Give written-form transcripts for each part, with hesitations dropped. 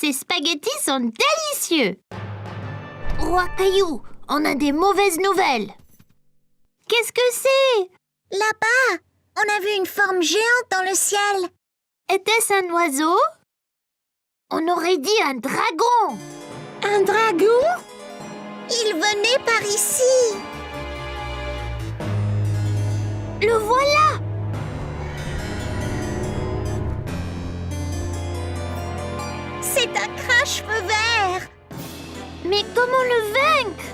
Ces spaghettis sont délicieux. Roi Caillou, on a des mauvaises nouvelles. Qu'est-ce que c'est? Là-bas, on a vu une forme géante dans le ciel. Était-ce un oiseau? On aurait dit un dragon. Un dragon? Il venait par ici. Le voilà. C'est un crache-feu vert. Mais comment le vaincre?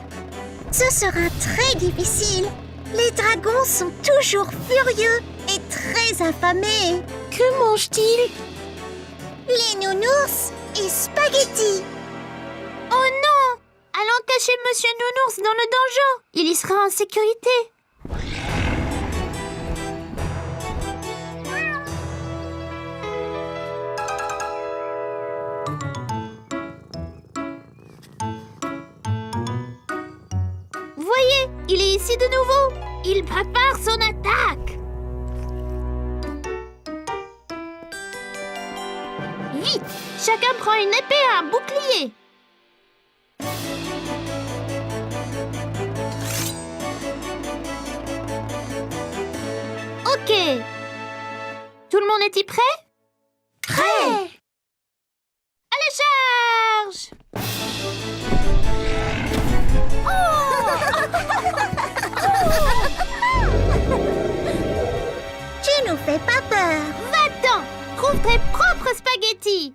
Ce sera très difficile. Les dragons sont toujours furieux et très affamés. Que mangent-ils? Les nounours et spaghettis. Oh non! Allons cacher Monsieur Nounours dans le donjon. Il y sera en sécurité. Voyez, il est ici de nouveau. Il prépare son attaque. Vite, chacun prend une épée et un bouclier. Ok. Tout le monde est-il prêt? Prêt! Allez, charge! Tu nous fais pas peur. Va-t'en! Trouve tes propres spaghettis!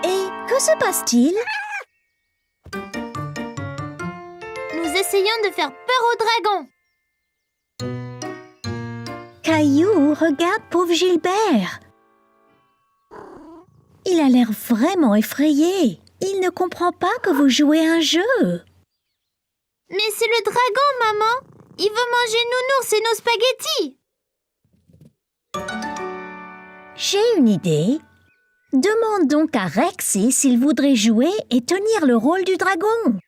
Et que se passe-t-il? Nous essayons de faire peur au dragon. Caillou, regarde pauvre Gilbert. Il a l'air vraiment effrayé. Il ne comprend pas que vous jouez un jeu. Mais c'est le dragon, maman! Il veut manger Nounours et nos spaghettis! J'ai une idée. Demande donc à Rexy s'il voudrait jouer et tenir le rôle du dragon.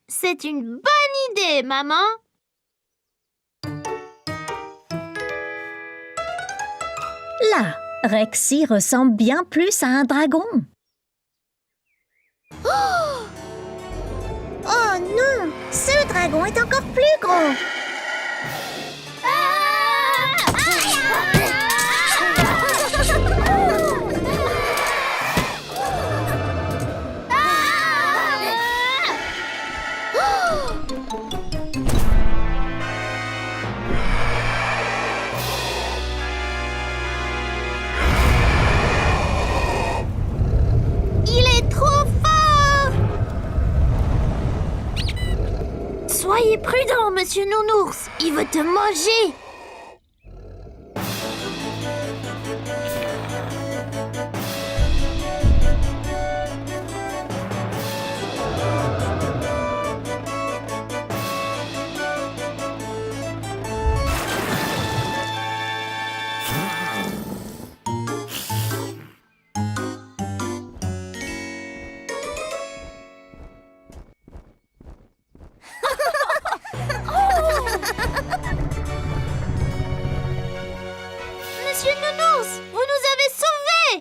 C'est une bonne idée, maman! Là, Rexy ressemble bien plus à un dragon. Oh non! Ce dragon est encore plus gros! Il est trop fort! Soyez prudent, Monsieur Nounours! Il veut te manger! Monsieur Nounours, vous nous avez sauvés!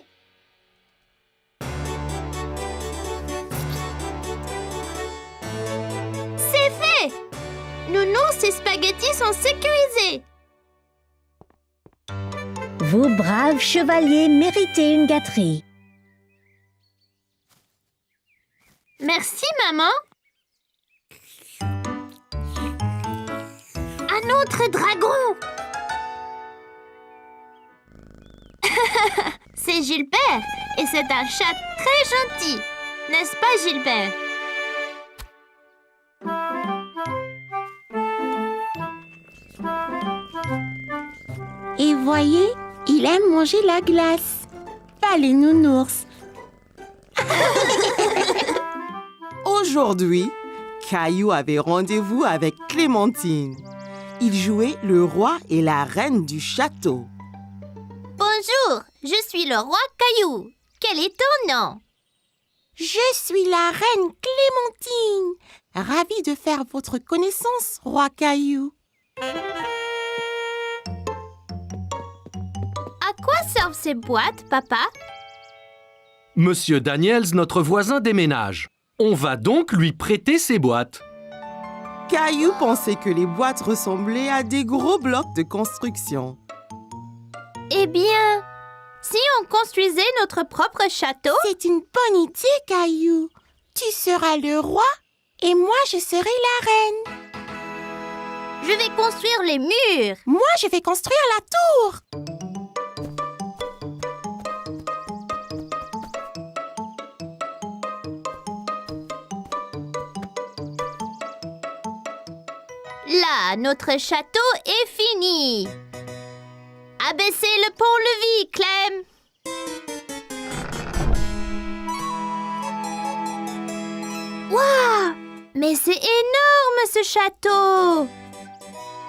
C'est fait! Nounours et spaghettis sont sécurisés! Vous, braves chevaliers, méritez une gâterie. Merci, maman! Un autre dragon! C'est Gilbert et c'est un chat très gentil, n'est-ce pas, Gilbert? Et voyez, il aime manger la glace. Pas les nounours. Aujourd'hui, Caillou avait rendez-vous avec Clémentine. Il jouait le roi et la reine du château. Bonjour, je suis le roi Caillou. Quel est ton nom? Je suis la reine Clémentine. Ravie de faire votre connaissance, roi Caillou. À quoi servent ces boîtes, papa? Monsieur Daniels, notre voisin, déménage. On va donc lui prêter ses boîtes. Caillou pensait que les boîtes ressemblaient à des gros blocs de construction. Eh bien, si on construisait notre propre château? C'est une bonne idée, Caillou. Tu seras le roi et moi, je serai la reine. Je vais construire les murs. Moi, je vais construire la tour. Là, notre château est fini. Abaissez le pont-levis, Clem. Waouh! Mais c'est énorme, ce château.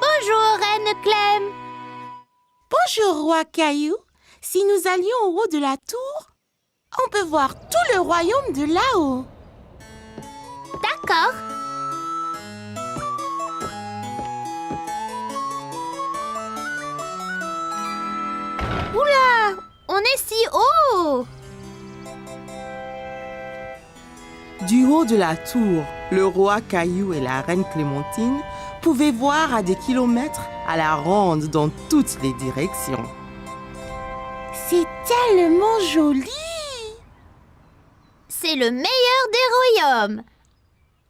Bonjour, Reine Clem. Bonjour, roi Caillou. Si nous allions au haut de la tour, on peut voir tout le royaume de là-haut. D'accord. Oula! On est si haut! Du haut de la tour, le roi Caillou et la reine Clémentine pouvaient voir à des kilomètres à la ronde dans toutes les directions. C'est tellement joli. C'est le meilleur des royaumes.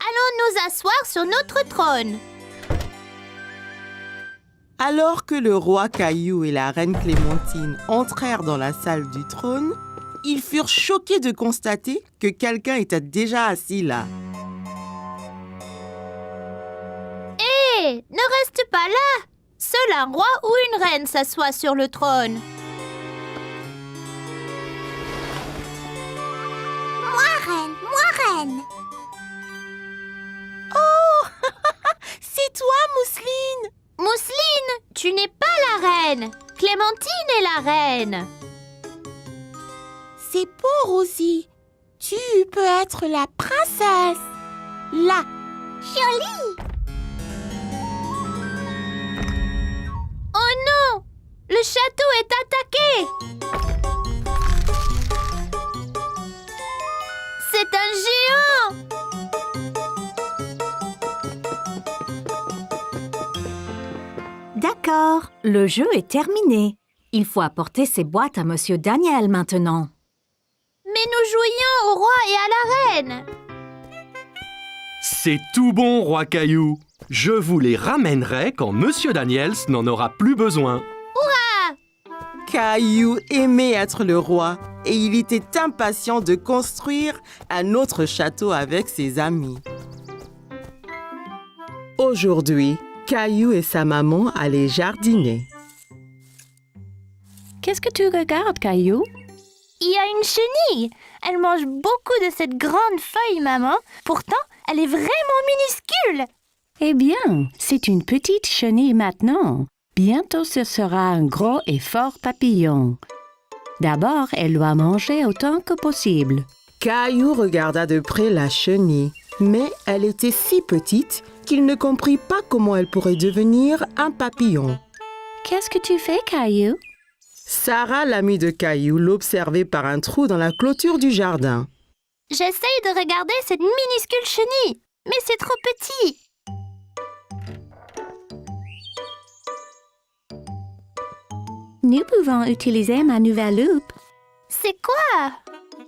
Allons nous asseoir sur notre trône. Alors que le roi Caillou et la reine Clémentine entrèrent dans la salle du trône, ils furent choqués de constater que quelqu'un était déjà assis là. Hé, ne reste pas là. Seul un roi ou une reine s'assoit sur le trône. Moi reine. C'est toi, Mousseline. Mousseline, tu n'es pas la reine. Clémentine est la reine. C'est bon, Rosie. Tu peux être la princesse. Là. Jolie. Oh non! Le château est attaqué! C'est un géant! D'accord, le jeu est terminé. Il faut apporter ces boîtes à Monsieur Daniel maintenant. Mais nous jouions au roi et à la reine! C'est tout bon, roi Caillou. Je vous les ramènerai quand Monsieur Daniels n'en aura plus besoin. Caillou aimait être le roi et il était impatient de construire un autre château avec ses amis. Aujourd'hui, Caillou et sa maman allaient jardiner. Qu'est-ce que tu regardes, Caillou? Il y a une chenille! Elle mange beaucoup de cette grande feuille, maman. Pourtant, elle est vraiment minuscule! Eh bien, c'est une petite chenille maintenant. Bientôt, ce sera un gros et fort papillon. D'abord, elle doit manger autant que possible. Caillou regarda de près la chenille, mais elle était si petite qu'il ne comprit pas comment elle pourrait devenir un papillon. Qu'est-ce que tu fais, Caillou? Sarah, l'amie de Caillou, l'observait par un trou dans la clôture du jardin. J'essaye de regarder cette minuscule chenille, mais c'est trop petit. Nous pouvons utiliser ma nouvelle loupe. C'est quoi?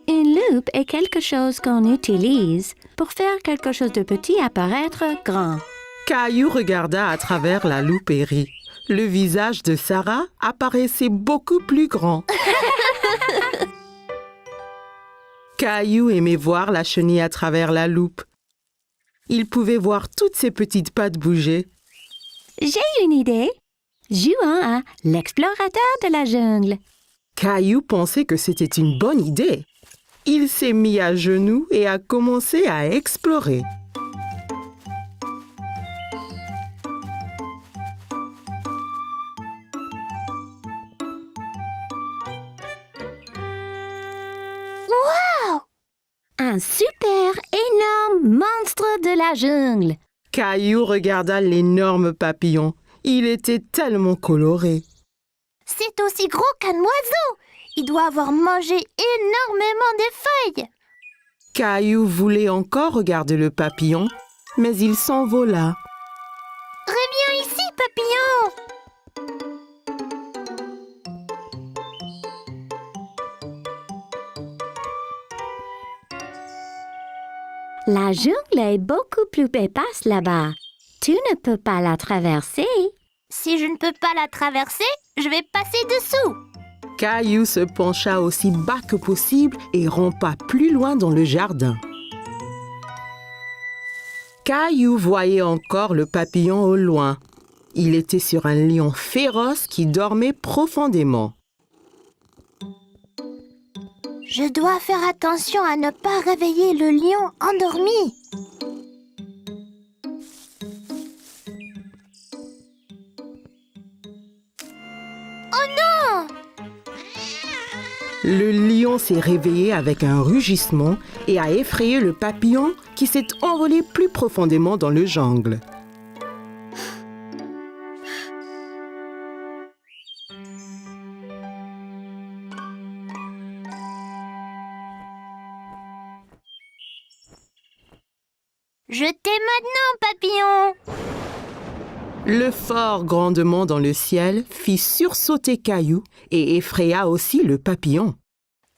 Une loupe est quelque chose qu'on utilise pour faire quelque chose de petit apparaître grand. Caillou regarda à travers la loupe et rit. Le visage de Sarah apparaissait beaucoup plus grand. Caillou aimait voir la chenille à travers la loupe. Il pouvait voir toutes ses petites pattes bouger. J'ai une idée. Jouons à l'explorateur de la jungle. Caillou pensait que c'était une bonne idée. Il s'est mis à genoux et a commencé à explorer. Un super énorme monstre de la jungle. Caillou regarda l'énorme papillon. Il était tellement coloré. C'est aussi gros qu'un oiseau. Il doit avoir mangé énormément de feuilles. Caillou voulait encore regarder le papillon, mais il s'envola. Reviens ici, papillon. La jungle est beaucoup plus épaisse là-bas. Tu ne peux pas la traverser. Si je ne peux pas la traverser, je vais passer dessous. Caillou se pencha aussi bas que possible et rampa plus loin dans le jardin. Caillou voyait encore le papillon au loin. Il était sur un lion féroce qui dormait profondément. Je dois faire attention à ne pas réveiller le lion endormi. Oh non! Le lion s'est réveillé avec un rugissement et a effrayé le papillon qui s'est envolé plus profondément dans le jungle. Je t'ai maintenant, papillon. Le fort grandement dans le ciel fit sursauter Caillou et effraya aussi le papillon.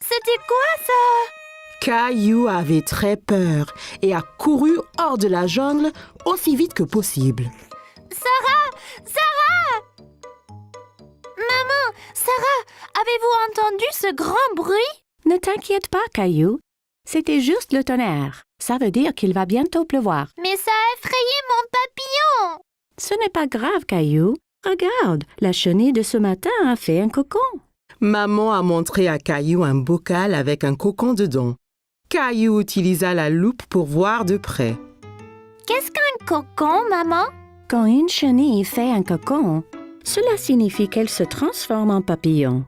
C'était quoi ça? Caillou avait très peur et a couru hors de la jungle aussi vite que possible. Sarah! Maman, Sarah, avez-vous entendu ce grand bruit? Ne t'inquiète pas, Caillou. C'était juste le tonnerre. Ça veut dire qu'il va bientôt pleuvoir. Mais ça a effrayé mon papillon. Ce n'est pas grave, Caillou. Regarde, la chenille de ce matin a fait un cocon. Maman a montré à Caillou un bocal avec un cocon dedans. Caillou utilisa la loupe pour voir de près. Qu'est-ce qu'un cocon, maman? Quand une chenille fait un cocon, cela signifie qu'elle se transforme en papillon.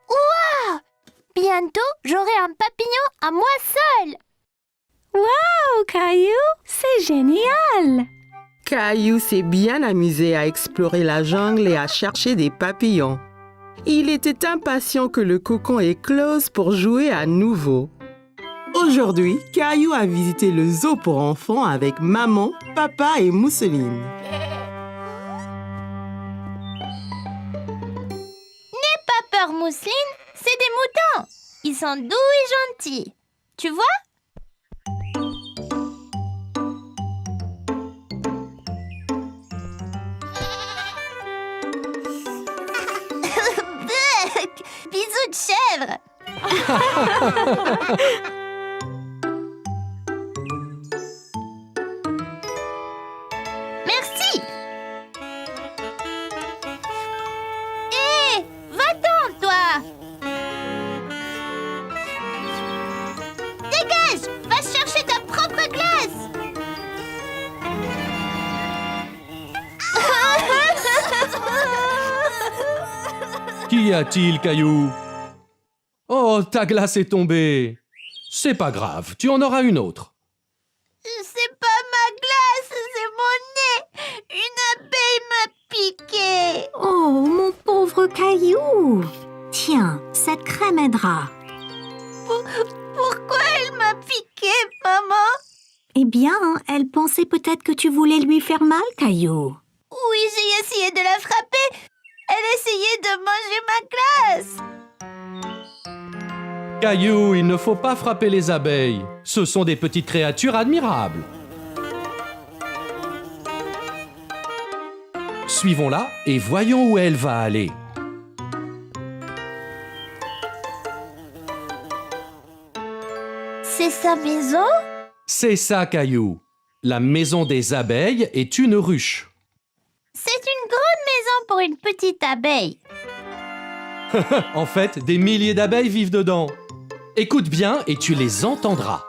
Bientôt, j'aurai un papillon à moi seule. Oh, Caillou, c'est génial! Caillou s'est bien amusé à explorer la jungle et à chercher des papillons. Il était impatient que le cocon éclose pour jouer à nouveau. Aujourd'hui, Caillou a visité le zoo pour enfants avec maman, papa et Mousseline. N'aie pas peur, Mousseline, c'est des moutons. Ils sont doux et gentils. Tu vois? Bisous de chèvre. Merci. Hé, va-t'en, toi. Dégage, va chercher ta propre glace. Qu'y a-t-il, Caillou? Oh, ta glace est tombée. C'est pas grave, tu en auras une autre. C'est pas ma glace, c'est mon nez. Une abeille m'a piqué. Oh, mon pauvre Caillou! Tiens, cette crème aidera. Pourquoi elle m'a piqué, maman? Eh bien, elle pensait peut-être que tu voulais lui faire mal, Caillou. Oui, j'ai essayé de la frapper. Elle essayait de manger ma glace. Caillou, il ne faut pas frapper les abeilles. Ce sont des petites créatures admirables. Suivons-la et voyons où elle va aller. C'est sa maison? C'est ça, Caillou. La maison des abeilles est une ruche. C'est une grande maison pour une petite abeille. En fait, des milliers d'abeilles vivent dedans. Écoute bien et tu les entendras.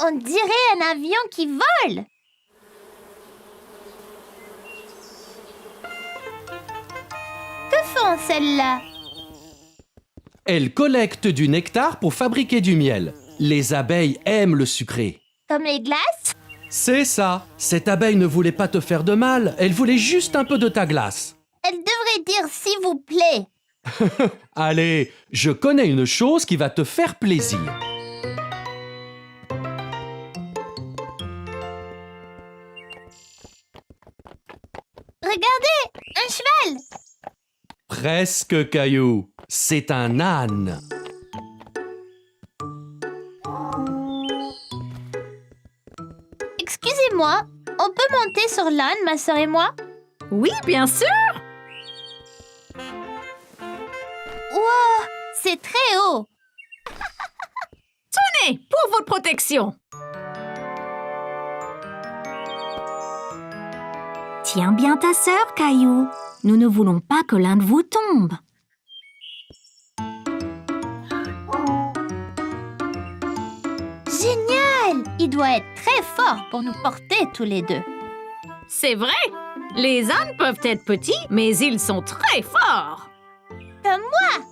On dirait un avion qui vole. Que font celles-là? Elles collectent du nectar pour fabriquer du miel. Les abeilles aiment le sucré. Comme les glaces? C'est ça. Cette abeille ne voulait pas te faire de mal. Elle voulait juste un peu de ta glace. Elle devrait dire s'il vous plaît. Allez, je connais une chose qui va te faire plaisir. Regardez, un cheval. Presque, Caillou. C'est un âne. Excusez-moi, on peut monter sur l'âne, ma sœur et moi? Oui, bien sûr. Wow, c'est très haut. Tenez, pour votre protection. Tiens bien ta sœur, Caillou. Nous ne voulons pas que l'un de vous tombe. Génial! Il doit être très fort pour nous porter tous les deux. C'est vrai. Les ânes peuvent être petits, mais ils sont très forts. Comme moi!